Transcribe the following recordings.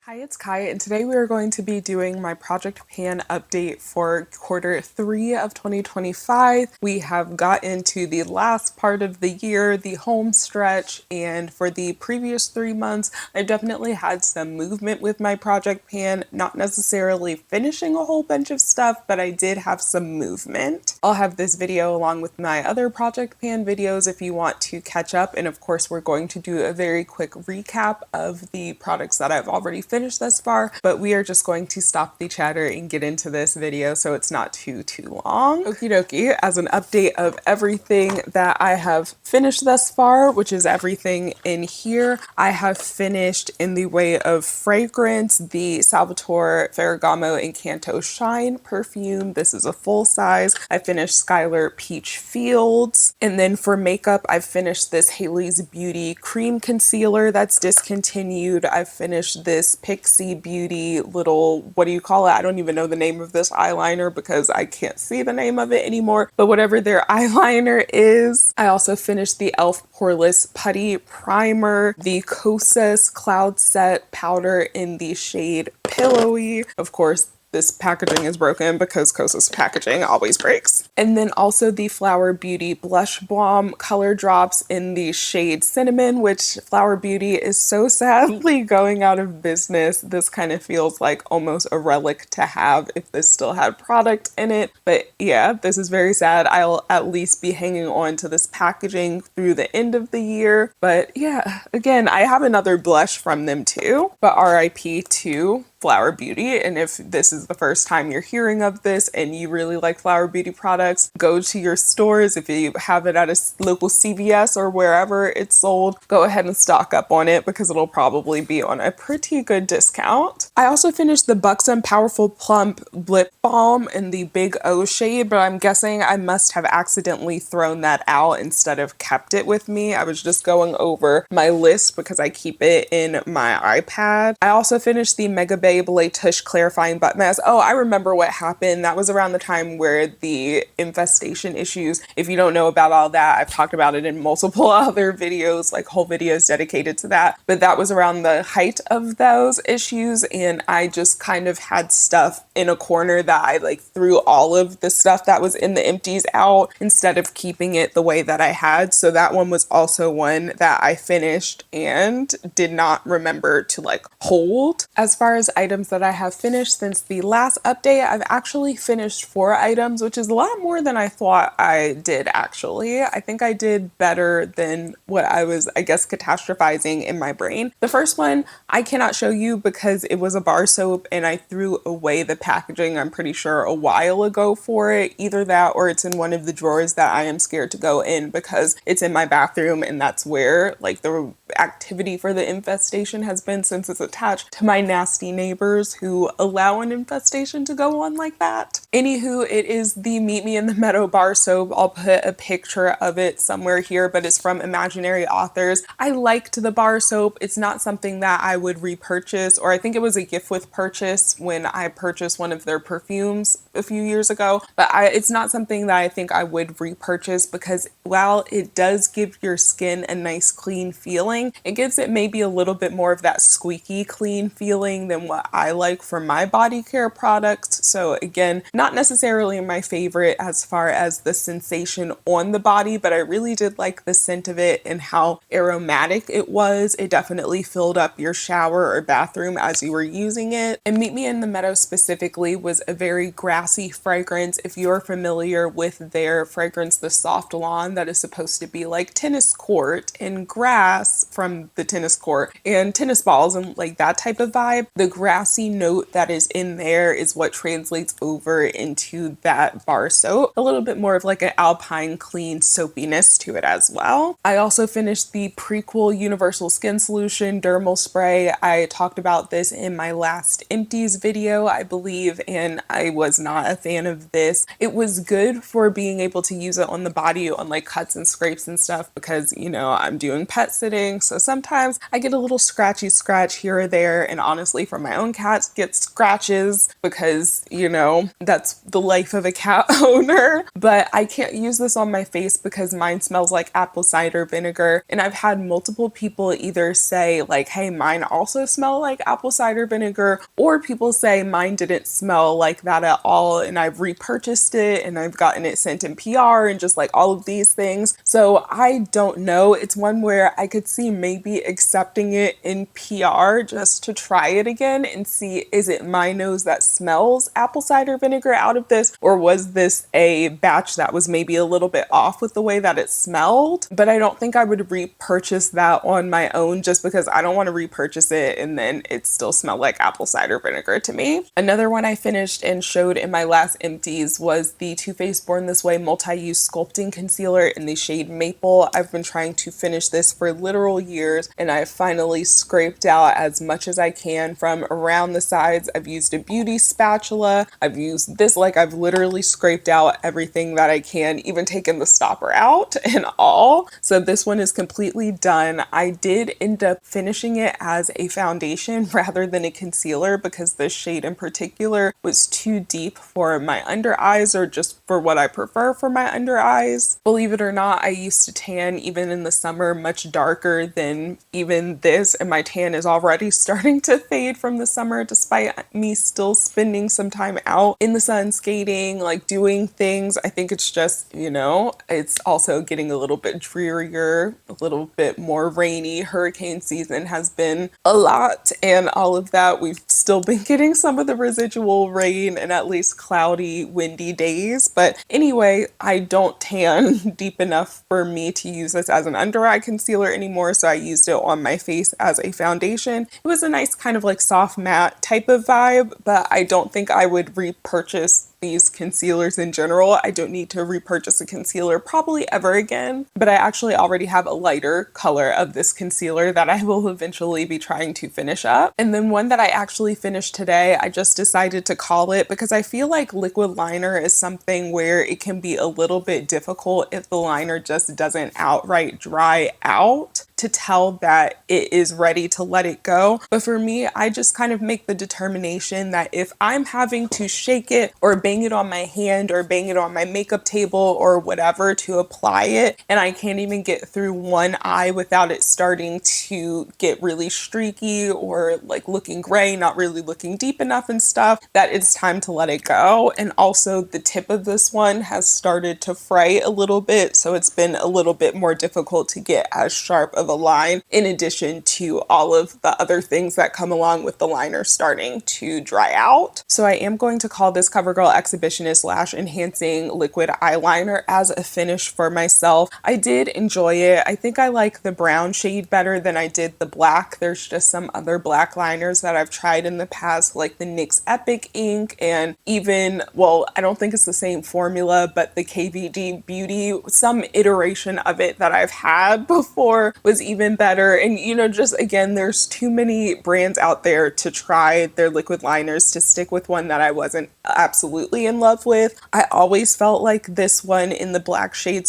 Hi, it's Kai, and today we are going to be doing my Project Pan update for Q3 of 2025. We have got into the last part of the year, the home stretch, and for the previous 3 months, I've definitely had some movement with my Project Pan, not necessarily finishing a whole bunch of stuff, but I did have some movement. I'll have this video along with my other Project Pan videos if you want to catch up, and of course we're going to do a very quick recap of the products that I've already finished thus far, but we are just going to stop the chatter and get into this video so it's not too long. Okie dokie, as an update of everything that I have finished thus far, which is everything in here, I have finished in the way of fragrance the Salvatore Ferragamo Encanto Shine perfume. This is a full size. I finished Skylar Peach Fields, and then for makeup I've finished this Hailey's Beauty cream concealer that's discontinued. I've finished this Pixie Beauty little, what do you call it? I don't even know the name of this eyeliner because I can't see the name of it anymore, but whatever their eyeliner is. I also finished the e.l.f. Poreless Putty Primer, the Kosas Cloud Set Powder in the shade Pillowy. Of course, this packaging is broken because Kosas packaging always breaks. And then also the Flower Beauty Blush Balm Color Drops in the shade Cinnamon, which Flower Beauty is so sadly going out of business. This kind of feels like almost a relic to have if this still had product in it. But yeah, this is very sad. I'll at least be hanging on to this packaging through the end of the year. But yeah, again, I have another blush from them too, but RIP to Flower Beauty. And if this is the first time you're hearing of this and you really like Flower Beauty products, go to your stores. If you have it at a local CVS or wherever it's sold, go ahead and stock up on it because it'll probably be on a pretty good discount. I also finished the Buxom Powerful Plump Lip Balm in the Big O shade, but I'm guessing I must have accidentally thrown that out instead of kept it with me. I was just going over my list because I keep it in my iPad. I also finished the Mega Babe Le Touche Clarifying Butt Mask. Oh, I remember what happened. That was around the time where the infestation issues, if you don't know about all that, I've talked about it in multiple other videos, like whole videos dedicated to that. But that was around the height of those issues, and I just kind of had stuff in a corner that I like threw all of the stuff that was in the empties out instead of keeping it the way that I had. So that one was also one that I finished and did not remember to like hold. As far as items that I have finished since the last update, I've actually finished 4 items, which is a lot more than I thought I did actually. I think I did better than what I was, I guess, catastrophizing in my brain. The first one I cannot show you because it was a bar soap and I threw away the packaging, I'm pretty sure, a while ago for it. Either that or it's in one of the drawers that I am scared to go in because it's in my bathroom and that's where like the activity for the infestation has been since it's attached to my nasty neighbors who allow an infestation to go on like that. Anywho, it is the Meet Me in the Meadow bar soap. I'll put a picture of it somewhere here, but it's from Imaginary Authors. I liked the bar soap. It's not something that I would repurchase, or I think it was a gift with purchase when I purchased one of their perfumes a few years ago, but it's not something that I think I would repurchase because while it does give your skin a nice clean feeling, it gives it maybe a little bit more of that squeaky clean feeling than what I like for my body care products. So again, not necessarily my favorite as far as the sensation on the body, but I really did like the scent of it and how aromatic it was. It definitely filled up your shower or bathroom as you were using it. And Meet Me in the Meadow specifically was a very grassy fragrance. If you're familiar with their fragrance, the Soft Lawn, that is supposed to be like tennis court and grass from the tennis court and tennis balls and like that type of vibe, the grassy note that is in there is what translates over into that bar soap. A little bit more of like an alpine clean soapiness to it as well. I also finished the Prequel Universal Skin Solution Dermal Spray. I talked about this in my last empties video, I believe, and I was not a fan of this. It was good for being able to use it on the body on like cuts and scrapes and stuff because, you know, I'm doing pet sitting, So sometimes I get a little scratchy scratch here or there, and honestly from my own cats get scratches because, you know, that's the life of a cat owner. But I can't use this on my face because mine smells like apple cider vinegar, and I've had multiple people either say like, hey, mine also smell like apple cider vinegar, or people say mine didn't smell like that at all, and I've repurchased it and I've gotten it sent in PR and just like all of these things. So I don't know. It's one where I could see maybe accepting it in PR just to try it again and see, is it my nose that smells apple cider vinegar out of this, or was this a batch that was maybe a little bit off with the way that it smelled? But I don't think I would repurchase that on my own just because I don't want to repurchase it and then it still smelled like apple cider vinegar to me. Another one I finished and showed in my last empties was the Too Faced Born This Way Multi-Use Sculpting Concealer in the shade Maple. I've been trying to finish this for literal years, and I've finally scraped out as much as I can from around the sides. I've used a beauty spatula. I've used this, like I've literally scraped out everything that I can, even taken the stopper out and all. So this one is completely done. I did end up finishing it as a foundation rather than a concealer because this shade in particular was too deep for my under eyes, or just for what I prefer for my under eyes. Believe it or not, I used to tan even in the summer much darker than even this, and my tan is already starting to fade from the summer despite me still spending some time out in the sun skating, like doing things. I think it's just, you know, it's also getting a little bit drearier, a little bit more rainy. Hurricane season has been a lot, and all of that. We've still been getting some of the residual rain and at least cloudy, windy days. But anyway, I don't tan deep enough for me to use this as an under eye concealer anymore, so I used it on my face as a foundation. It was a nice kind of like soft matte type of vibe, but I don't think I would repurchase these concealers in general. I don't need to repurchase a concealer probably ever again, but I actually already have a lighter color of this concealer that I will eventually be trying to finish up. And then one that I actually finished today, I just decided to call it because I feel like liquid liner is something where it can be a little bit difficult if the liner just doesn't outright dry out to tell that it is ready to let it go. But for me, I just kind of make the determination that if I'm having to shake it or bang it on my hand or bang it on my makeup table or whatever to apply it, and I can't even get through one eye without it starting to get really streaky or like looking gray, not really looking deep enough and stuff, that it's time to let it go. And also the tip of this one has started to fray a little bit, so it's been a little bit more difficult to get as sharp of a line, in addition to all of the other things that come along with the liner starting to dry out. So I am going to call this CoverGirl Exhibitionist Lash Enhancing Liquid Eyeliner as a finish for myself. I did enjoy it. I think I like the brown shade better than I did the black. There's just some other black liners that I've tried in the past, like the NYX Epic Ink, and even, well, I don't think it's the same formula, but the KVD Beauty, some iteration of it that I've had before was even better. And you know, just again, there's too many brands out there to try their liquid liners to stick with one that I wasn't absolutely in love with. I always felt like this one in the black shade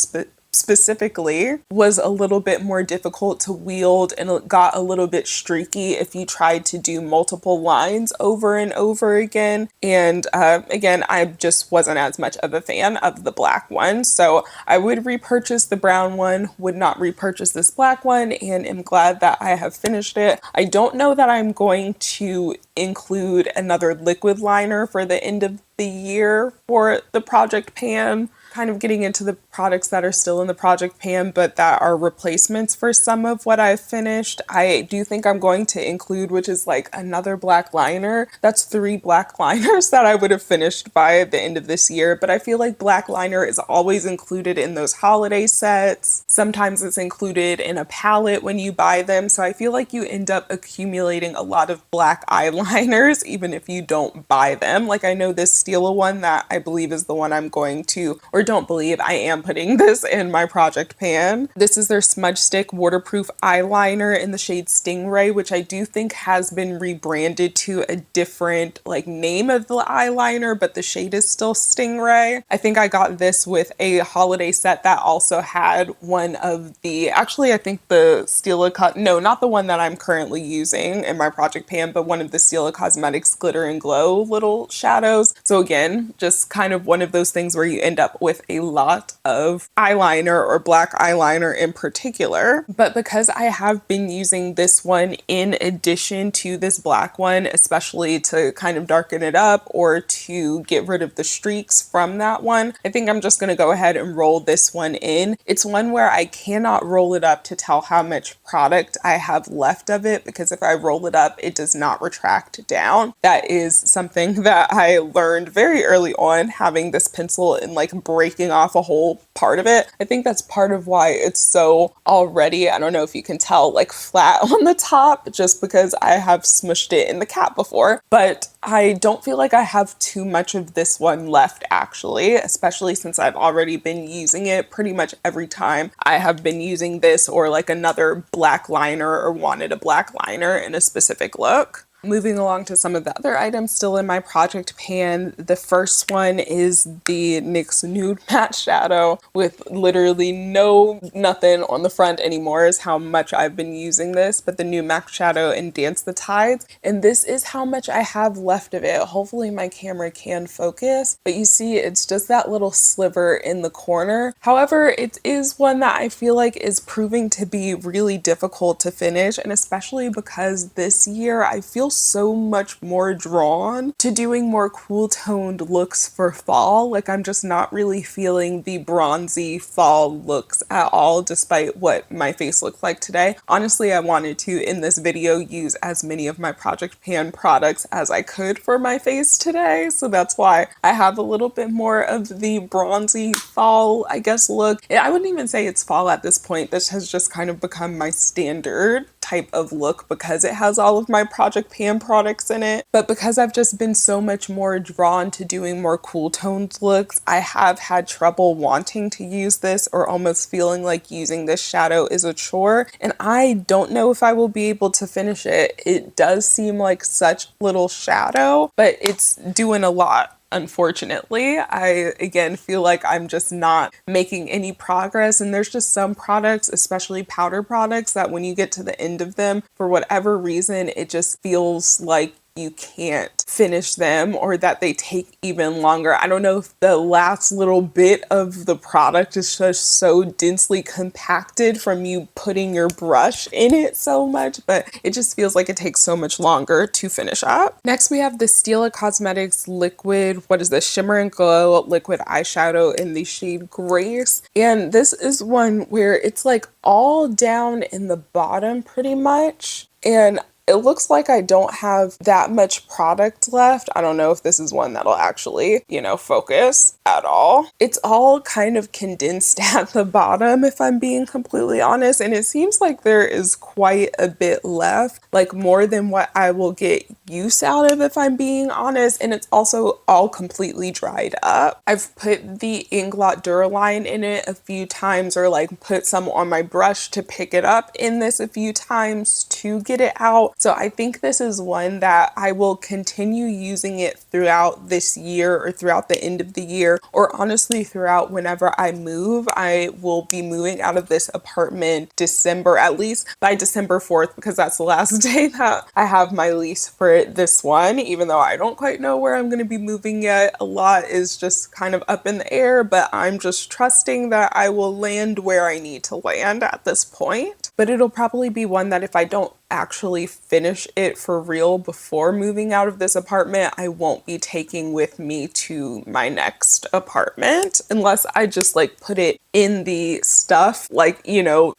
specifically was a little bit more difficult to wield, and it got a little bit streaky if you tried to do multiple lines over and over again. And again, I just wasn't as much of a fan of the black one, so I would repurchase the brown one, would not repurchase this black one, and am glad that I have finished it. I don't know that I'm going to include another liquid liner for the end of the year for the Project Pan. Kind of getting into the products that are still in the Project Pan, but that are replacements for some of what I've finished. I do think I'm going to include, which is like another black liner. That's 3 black liners that I would have finished by the end of this year, but I feel like black liner is always included in those holiday sets. Sometimes it's included in a palette when you buy them, so I feel like you end up accumulating a lot of black eyeliners even if you don't buy them. Like I know this Stila one that I believe is the one I'm going to, or or don't believe, I am putting this in my project pan. This is their Smudge Stick waterproof eyeliner in the shade Stingray, which I do think has been rebranded to a different like name of the eyeliner, but the shade is still Stingray. I think I got this with a holiday set that also had one of the, actually I think the Stila, no, not the one that I'm currently using in my project pan, but one of the Stila Cosmetics Glitter and Glow little shadows. So again, just kind of one of those things where you end up with a lot of eyeliner, or black eyeliner in particular. But because I have been using this one in addition to this black one, especially to kind of darken it up or to get rid of the streaks from that one, I think I'm just going to go ahead and roll this one in. It's one where I cannot roll it up to tell how much product I have left of it, because if I roll it up, it does not retract down. That is something that I learned very early on, having this pencil and like breaking off a whole part of it. I think that's part of why it's so already, I don't know if you can tell, like flat on the top, just because I have smushed it in the cap before. But I don't feel like I have too much of this one left actually, especially since I've already been using it pretty much every time I have been using this or like another black liner or wanted a black liner in a specific look. Moving along to some of the other items still in my project pan. The first one is the NYX Nude Matte Shadow with literally nothing on the front anymore is how much I've been using this, but the Nude Matte Shadow in Dance the Tides. And this is how much I have left of it. Hopefully my camera can focus, but you see it's just that little sliver in the corner. However, it is one that I feel like is proving to be really difficult to finish, and especially because this year I feel so much more drawn to doing more cool toned looks for fall. Like I'm just not really feeling the bronzy fall looks at all, despite what my face looked like today. Honestly, I wanted to, in this video, use as many of my project pan products as I could for my face today. So that's why I have a little bit more of the bronzy fall, I guess, look. I wouldn't even say it's fall at this point. This has just kind of become my standard type of look because it has all of my project pan products in it. But because I've just been so much more drawn to doing more cool toned looks, I have had trouble wanting to use this, or almost feeling like using this shadow is a chore, and I don't know if I will be able to finish it. It does seem like such little shadow, but it's doing a lot. Unfortunately, I again feel like I'm just not making any progress, and there's just some products, especially powder products, that when you get to the end of them, for whatever reason, it just feels like you can't finish them, or that they take even longer. I don't know if the last little bit of the product is just so densely compacted from you putting your brush in it so much, but it just feels like it takes so much longer to finish up. Next, we have the Stila Cosmetics liquid, what is this, Shimmer and Glow liquid eyeshadow in the shade Grace. And this is one where it's like all down in the bottom pretty much, and it looks like I don't have that much product left. I don't know if this is one that'll actually, focus at all. It's all kind of condensed at the bottom, if I'm being completely honest. And it seems like there is quite a bit left, like more than what I will get use out of, if I'm being honest. And it's also all completely dried up. I've put the Inglot Duraline in it a few times, or like put some on my brush to pick it up in this a few times to get it out. So I think this is one that I will continue using it throughout this year, or throughout the end of the year, or honestly throughout whenever I move. I will be moving out of this apartment December, at least by December 4th, because that's the last day that I have my lease for this one, even though I don't quite know where I'm going to be moving yet. A lot is just kind of up in the air, but I'm just trusting that I will land where I need to land at this point. But it'll probably be one that if I don't actually finish it for real before moving out of this apartment, I won't be taking with me to my next apartment, unless I just like put it in the stuff, like,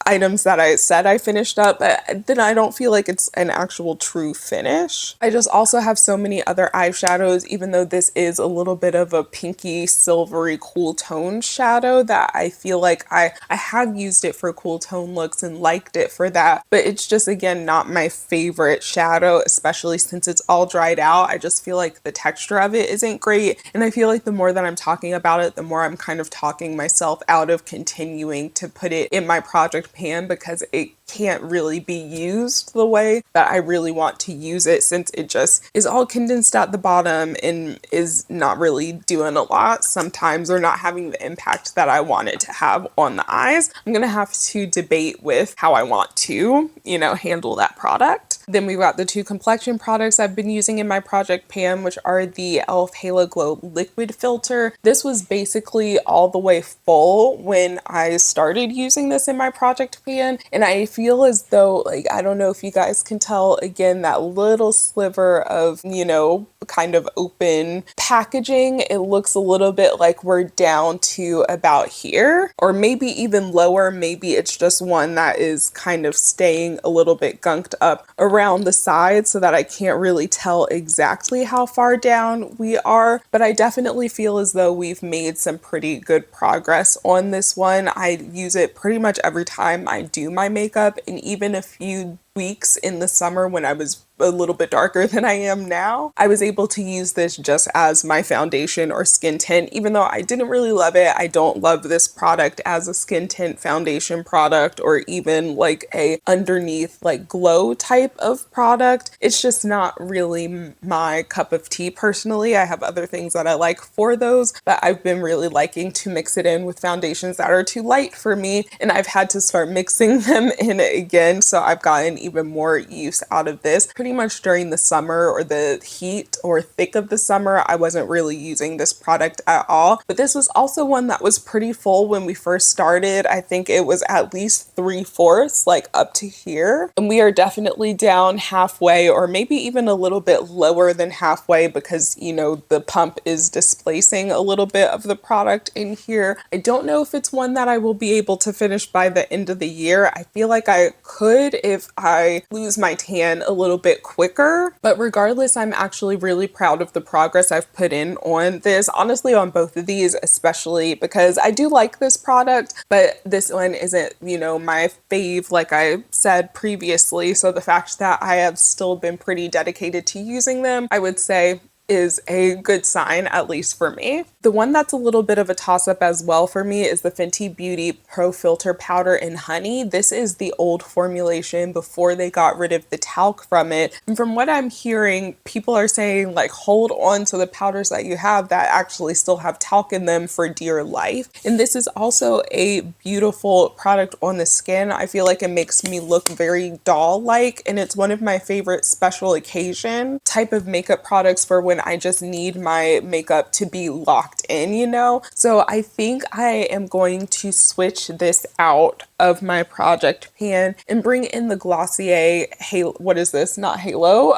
items that I said I finished up, but then I don't feel like it's an actual true finish. I just also have so many other eyeshadows, even though this is a little bit of a pinky silvery cool tone shadow, that I feel like I have used it for cool tone looks and liked it for that, but it's just again not not my favorite shadow, especially since it's all dried out. I just feel like the texture of it isn't great. And I feel like the more that I'm talking about it, the more I'm kind of talking myself out of continuing to put it in my project pan, because it can't really be used the way that I really want to use it, since it just is all condensed at the bottom and is not really doing a lot sometimes, or not having the impact that I want it to have on the eyes. I'm gonna have to debate with how I want to, handle that product. Then we've got the two complexion products I've been using in my project pan, which are the e.l.f. Halo Glow Liquid Filter. This was basically all the way full when I started using this in my project pan, and I feel as though, like, I don't know if you guys can tell, again, that little sliver of, kind of open packaging, it looks a little bit like we're down to about here, or maybe even lower. Maybe it's just one that is kind of staying a little bit gunked up around the side, so that I can't really tell exactly how far down we are, but I definitely feel as though we've made some pretty good progress on this one. I use it pretty much every time I do my makeup, and even a few weeks in the summer when I was a little bit darker than I am now, I was able to use this just as my foundation or skin tint. Even though I didn't really love it, I don't love this product as a skin tint foundation product, or even like a underneath like glow type of product. It's just not really my cup of tea personally. I have other things that I like for those, but I've been really liking to mix it in with foundations that are too light for me, and I've had to start mixing them in again, so I've gotten even more use out of this. Pretty much during the summer, or the heat or thick of the summer, I wasn't really using this product at all, but this was also one that was pretty full when we first started. I think it was at least 3/4, like up to here, and we are definitely down halfway, or maybe even a little bit lower than halfway, because the pump is displacing a little bit of the product in here. I don't know if it's one that I will be able to finish by the end of the year. I feel like I could if I lose my tan a little bit quicker, but regardless, I'm actually really proud of the progress I've put in on this, honestly, on both of these, especially because I do like this product, but this one isn't, my fave, like I said previously. So the fact that I have still been pretty dedicated to using them, I would say, is a good sign, at least for me. The one that's a little bit of a toss-up as well for me is the Fenty Beauty Pro Filter Powder in Honey. This is the old formulation before they got rid of the talc from it. And from what I'm hearing, people are saying, like, hold on to the powders that you have that actually still have talc in them for dear life. And this is also a beautiful product on the skin. I feel like it makes me look very doll-like, and it's one of my favorite special occasion type of makeup products for when I just need my makeup to be locked in, So I think I am going to switch this out of my project pan and bring in the Glossier Halo, what is this? Not Halo,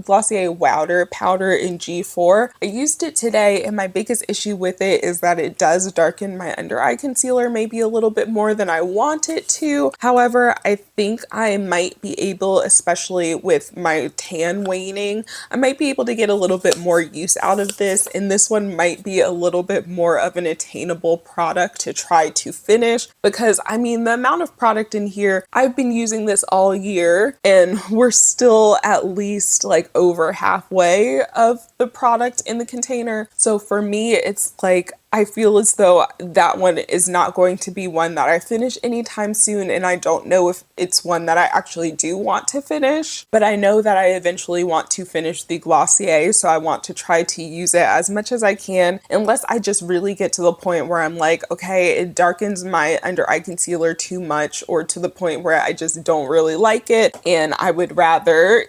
Glossier Wowder Powder in G4. I used it today, and my biggest issue with it is that it does darken my under eye concealer maybe a little bit more than I want it to. However, I think I might be able, especially with my tan waning, I might be able to get a little bit more use out of this, and this one might be a little bit more of an attainable product to try to finish, because I mean, the amount of product in here, I've been using this all year, and we're still at least like over halfway of the product in the container. So for me, it's like, I feel as though that one is not going to be one that I finish anytime soon, and I don't know if it's one that I actually do want to finish, but I know that I eventually want to finish the Glossier, so I want to try to use it as much as I can, unless I just really get to the point where I'm like, okay, it darkens my under eye concealer too much, or to the point where I just don't really like it, and I would rather,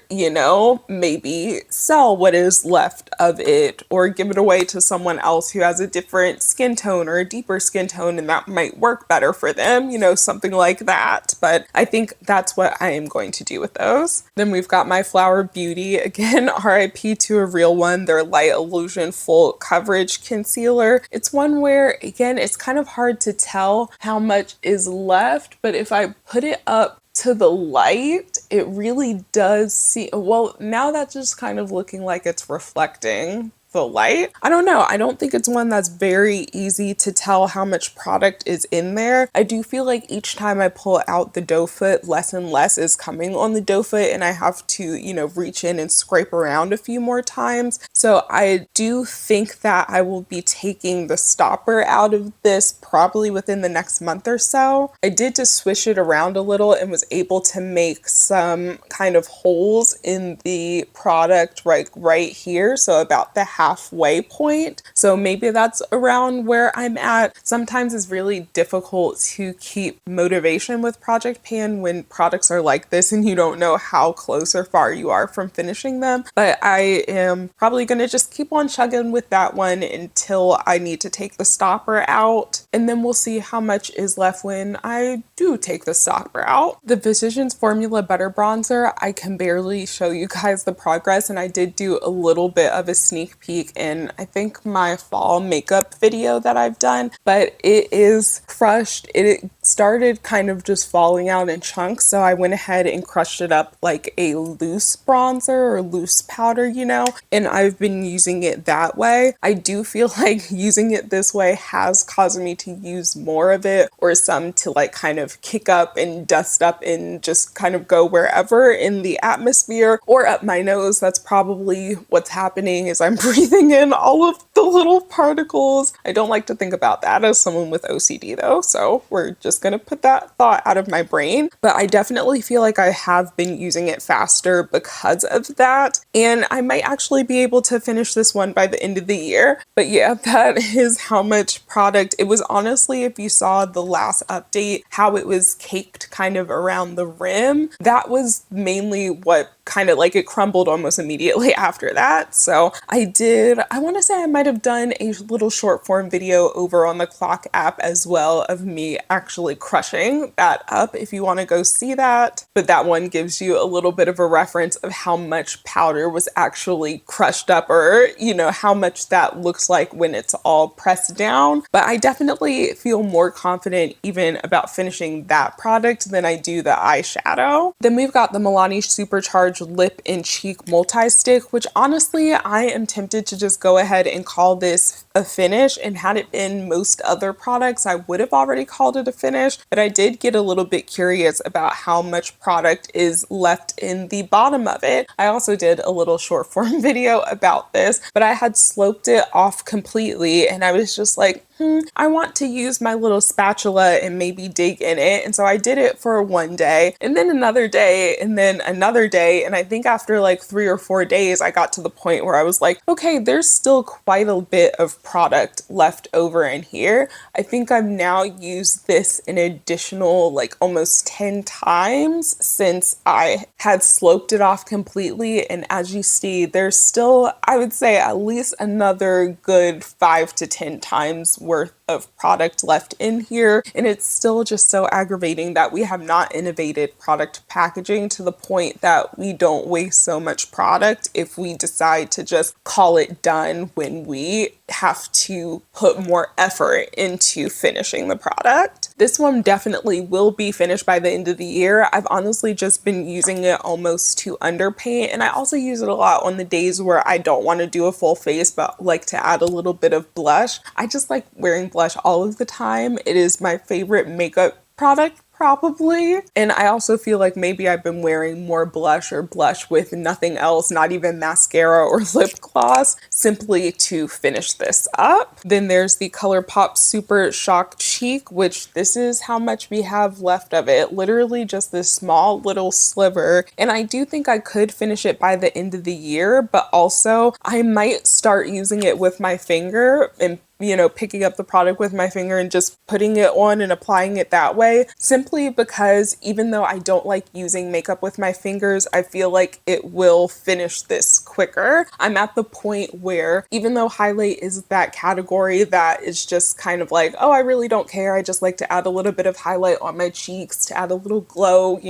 maybe sell what is left of it, or give it away to someone else who has a different skin tone or a deeper skin tone, and that might work better for them, something like that. But I think that's what I am going to do with those. Then we've got my Flower Beauty, again, RIP to a real one, their Light Illusion Full Coverage Concealer. It's one where, again, it's kind of hard to tell how much is left, but if I put it up to the light, it really does see, well, now that's just kind of looking like it's reflecting the light. I don't know. I don't think it's one that's very easy to tell how much product is in there. I do feel like each time I pull out the doe foot, less and less is coming on the doe foot, and I have to, reach in and scrape around a few more times. So I do think that I will be taking the stopper out of this probably within the next month or so. I did just swish it around a little and was able to make some kind of holes in the product right here, so about the halfway point. So maybe that's around where I'm at. Sometimes it's really difficult to keep motivation with Project Pan when products are like this and you don't know how close or far you are from finishing them. But I am probably going to just keep on chugging with that one until I need to take the stopper out, and then we'll see how much is left when I do take the stopper out. The Physicians Formula Butter Bronzer, I can barely show you guys the progress, and I did do a little bit of a sneak peek in I think my fall makeup video that I've done, but it is crushed. It started kind of just falling out in chunks, so I went ahead and crushed it up like a loose bronzer or loose powder, and I've been using it that way. I do feel like using it this way has caused me to use more of it, or some to like kind of kick up and dust up and just kind of go wherever in the atmosphere or up my nose. That's probably what's happening, is I'm breathing in all of the little particles. I don't like to think about that as someone with OCD though, so we're just gonna put that thought out of my brain. But I definitely feel like I have been using it faster because of that, and I might actually be able to finish this one by the end of the year. But yeah, that is how much product. It was honestly, if you saw the last update, how it was caked kind of around the rim, that was mainly what kind of like it crumbled almost immediately after that. So I want to say I might have done a little short form video over on the Clock app as well of me actually crushing that up if you want to go see that. But that one gives you a little bit of a reference of how much powder was actually crushed up, or how much that looks like when it's all pressed down. But I definitely feel more confident even about finishing that product than I do the eyeshadow. Then we've got the Milani Supercharged Lip and Cheek Multi-Stick, which honestly I am tempted to just go ahead and call this a finish, and had it been most other products I would have already called it a finish, but I did get a little bit curious about how much product is left in the bottom of it. I also did a little short form video about this, but I had sloped it off completely and I was just like, I want to use my little spatula and maybe dig in it. And so I did it for one day, and then another day, and then another day. And I think after like 3 or 4 days, I got to the point where I was like, okay, there's still quite a bit of product left over in here. I think I've now used this an additional like almost 10 times since I had sloped it off completely. And as you see, there's still, I would say, at least another good 5 to 10 times worth of product left in here, and it's still just so aggravating that we have not innovated product packaging to the point that we don't waste so much product if we decide to just call it done when we have to put more effort into finishing the product. This one definitely will be finished by the end of the year. I've honestly just been using it almost to underpaint, and I also use it a lot on the days where I don't want to do a full face but like to add a little bit of blush. I just like wearing blush all of the time. It is my favorite makeup product probably. And I also feel like maybe I've been wearing more blush or blush with nothing else, not even mascara or lip gloss, simply to finish this up. Then there's the ColourPop Super Shock Cheek, which this is how much we have left of it. Literally just this small little sliver. And I do think I could finish it by the end of the year, but also I might start using it with my finger and picking up the product with my finger and just putting it on and applying it that way, simply because even though I don't like using makeup with my fingers, I feel like it will finish this quicker. I'm at the point where even though highlight is that category that is just kind of like, oh, I really don't care. I just like to add a little bit of highlight on my cheeks to add a little glow.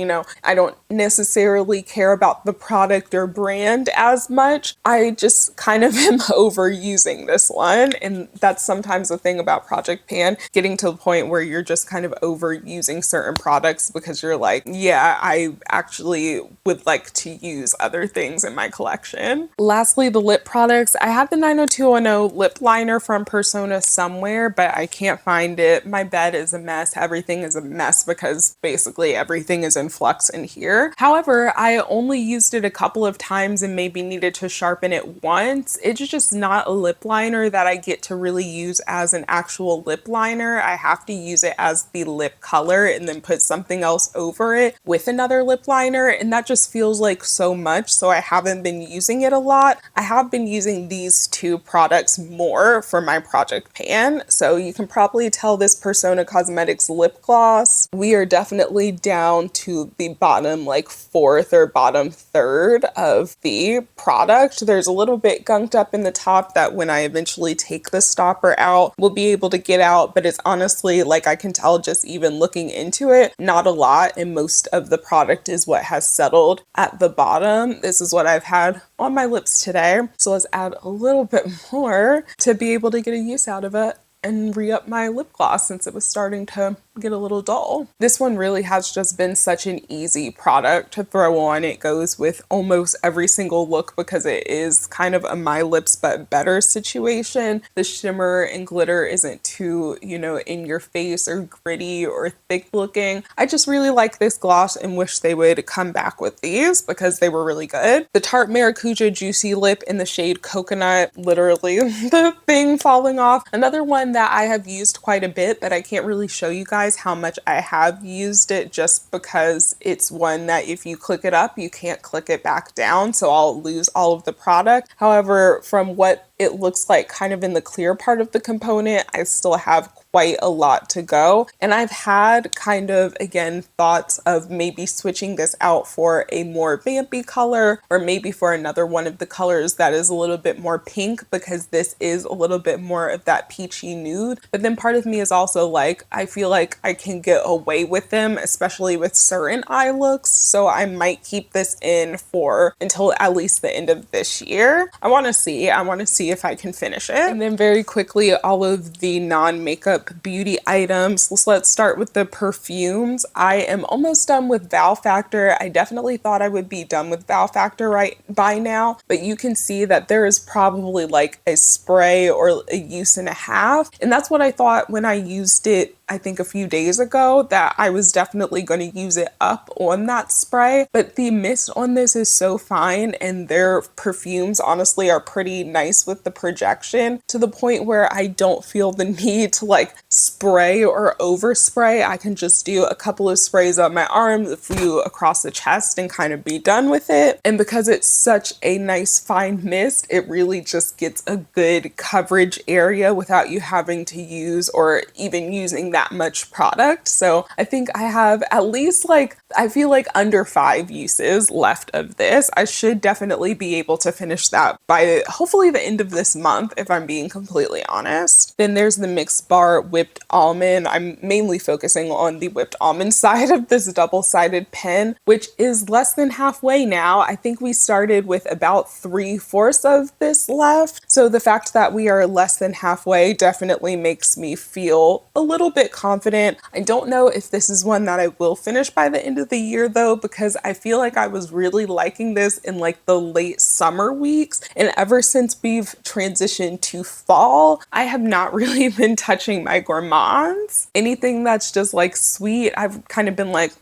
I don't necessarily care about the product or brand as much. I just kind of am overusing this one, and that's sometimes the thing about Project Pan, getting to the point where you're just kind of overusing certain products because you're like, yeah, I actually would like to use other things in my collection. Lastly, the lip products. I have the 90210 lip liner from Persona somewhere, but I can't find it. My bed is a mess. Everything is a mess because basically everything is in flux in here. However, I only used it a couple of times and maybe needed to sharpen it once. It's just not a lip liner that I get to really use as an actual lip liner. I have to use it as the lip color and then put something else over it with another lip liner, and that just feels like so much, so I haven't been using it a lot. I have been using these two products more for my Project Pan, so you can probably tell this Persona Cosmetics lip gloss, we are definitely down to the bottom like fourth or bottom third of the product. There's a little bit gunked up in the top that when I eventually take the stopper out, we'll be able to get out, but it's honestly, like, I can tell just even looking into it, not a lot, and most of the product is what has settled at the bottom. This is what I've had on my lips today, so let's add a little bit more to be able to get a use out of it and re-up my lip gloss since it was starting to get a little dull. This one really has just been such an easy product to throw on. It goes with almost every single look because it is kind of a my lips but better situation. The shimmer and glitter isn't too, you know, in your face or gritty or thick looking. I just really like this gloss and wish they would come back with these because they were really good. The Tarte Maracuja Juicy Lip in the shade Coconut, literally the thing falling off. Another one that I have used quite a bit, but I can't really show you guys how much I have used it just because it's one that if you click it up, you can't click it back down, so I'll lose all of the product. However, from what it looks like kind of in the clear part of the component, I still have quite a lot to go. And I've had kind of, again, thoughts of maybe switching this out for a more vampy color or maybe for another one of the colors that is a little bit more pink because this is a little bit more of that peachy nude. But then part of me is also like, I feel like I can get away with them, especially with certain eye looks. So I might keep this in for until at least the end of this year. I want to see if I can finish it. And then very quickly, all of the non-makeup beauty items. So let's start with the perfumes. I am almost done with Wow Factor. I definitely thought I would be done with Wow Factor right by now, but you can see that there is probably like a spray or a use and a half. And that's what I thought when I used it, I think a few days ago, that I was definitely going to use it up on that spray. But the mist on this is so fine, and their perfumes honestly are pretty nice with the projection to the point where I don't feel the need to like spray or overspray. I can just do a couple of sprays on my arm, a few across the chest, and kind of be done with it. And because it's such a nice fine mist, it really just gets a good coverage area without you having to use or even using that much product. So I think I have at least like, I feel like under 5 uses left of this. I should definitely be able to finish that by hopefully the end of this month, if I'm being completely honest. Then there's the Mix Bar Whipped Almond. I'm mainly focusing on the whipped almond side of this double-sided pen, which is less than halfway now. I think we started with about 3/4 of this left. So the fact that we are less than halfway definitely makes me feel a little bit confident. I don't know if this is one that I will finish by the end of the year though, because I feel like I was really liking this in like the late summer weeks. And ever since we've transitioned to fall, I have not really been touching my gourmands. Anything that's just like sweet, I've kind of been like,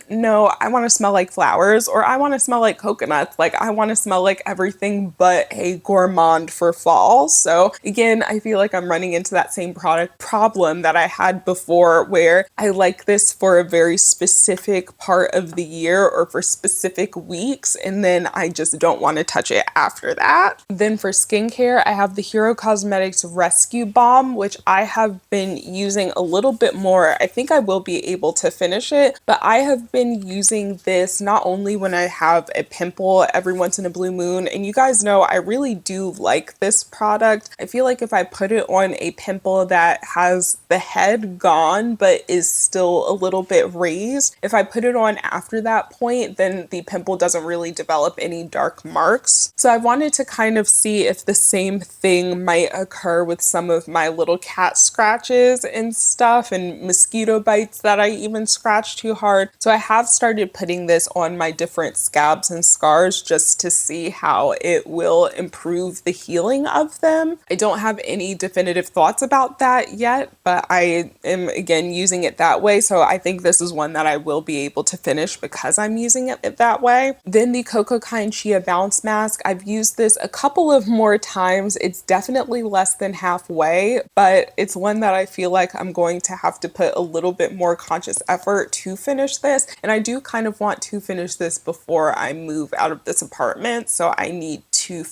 no, I want to smell like flowers, or I want to smell like coconuts. Like I want to smell like everything but a gourmand for fall. So again, I feel like I'm running into that same product problem that I had before, where I like this for a very specific part of the year or for specific weeks, and then I just don't want to touch it after that. Then for skincare, I have the Hero Cosmetics Rescue Balm, which I have been using a little bit more. I think I will be able to finish it, but I have been using this not only when I have a pimple every once in a blue moon, and you guys know I really do like this product. I feel like if I put it on a pimple that has the head gone but is still a little bit raised. If I put it on after that point, then the pimple doesn't really develop any dark marks. So I wanted to kind of see if the same thing might occur with some of my little cat scratches and stuff, and mosquito bites that I even scratch too hard. So I have started putting this on my different scabs and scars just to see how it will improve the healing of them. I don't have any definitive thoughts about that yet, but I am again using it that way. So I think this is one that I will be able to finish because I'm using it that way. Then the Cocokind Chia Bounce Mask. I've used this a couple of more times. It's definitely less than halfway, but it's one that I feel like I'm going to have to put a little bit more conscious effort to finish this. And I do kind of want to finish this before I move out of this apartment. So I need to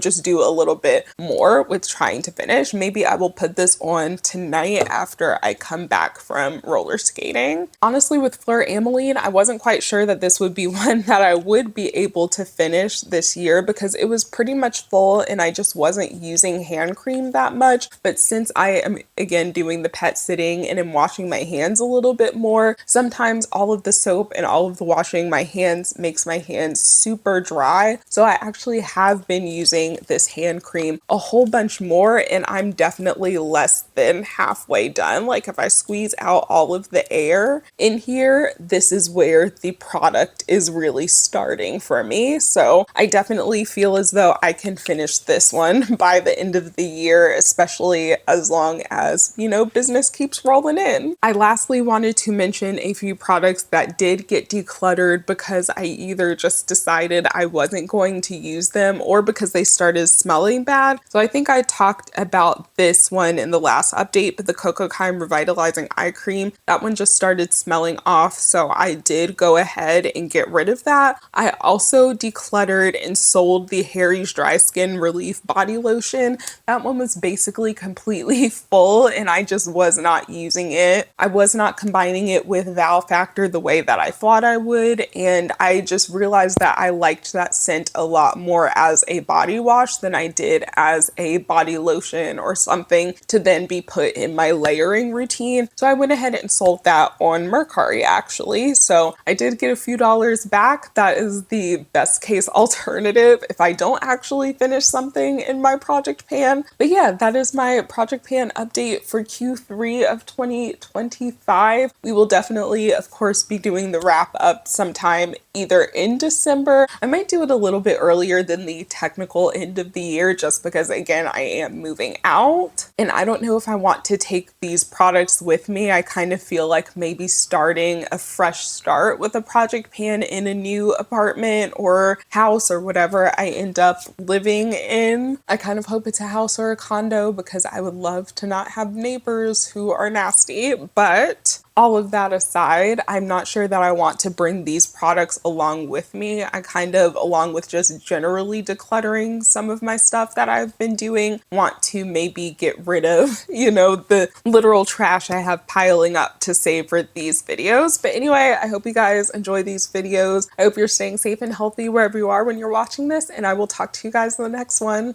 just do a little bit more with trying to finish. Maybe I will put this on tonight after I come back from roller skating. Honestly, with Phlur Ameline, I wasn't quite sure that this would be one that I would be able to finish this year because it was pretty much full and I just wasn't using hand cream that much. But since I am again doing the pet sitting and am washing my hands a little bit more, sometimes all of the soap and all of the washing my hands makes my hands super dry. So I actually have been using this hand cream a whole bunch more and I'm definitely less than halfway done. Like if I squeeze out all of the air in here, this is where the product is really starting for me. So I definitely feel as though I can finish this one by the end of the year, especially as long as, business keeps rolling in. I lastly wanted to mention a few products that did get decluttered because I either just decided I wasn't going to use them or because they started smelling bad. So I think I talked about this one in the last update, but the Cocokind Revitalizing Eye Cream, that one just started smelling off. So I did go ahead and get rid of that. I also decluttered and sold the Harry's Dry Skin Relief Body Lotion. That one was basically completely full and I just was not using it. I was not combining it with Val Factor the way that I thought I would. And I just realized that I liked that scent a lot more as a body wash than I did as a body lotion or something to then be put in my layering routine. So I went ahead and sold that on Mercari actually. So I did get a few dollars back. That is the best case alternative if I don't actually finish something in my project pan. But yeah, that is my project pan update for Q3 of 2025. We will definitely, of course, be doing the wrap up sometime either in December. I might do it a little bit earlier than the technical end of the year just because again I am moving out and I don't know if I want to take these products with me. I kind of feel like maybe starting a fresh start with a project pan in a new apartment or house or whatever I end up living in. I kind of hope it's a house or a condo because I would love to not have neighbors who are nasty, but all of that aside, I'm not sure that I want to bring these products along with me. I kind of, along with just generally decluttering some of my stuff that I've been doing, want to maybe get rid of, the literal trash I have piling up to save for these videos. But anyway, I hope you guys enjoy these videos. I hope you're staying safe and healthy wherever you are when you're watching this, and I will talk to you guys in the next one.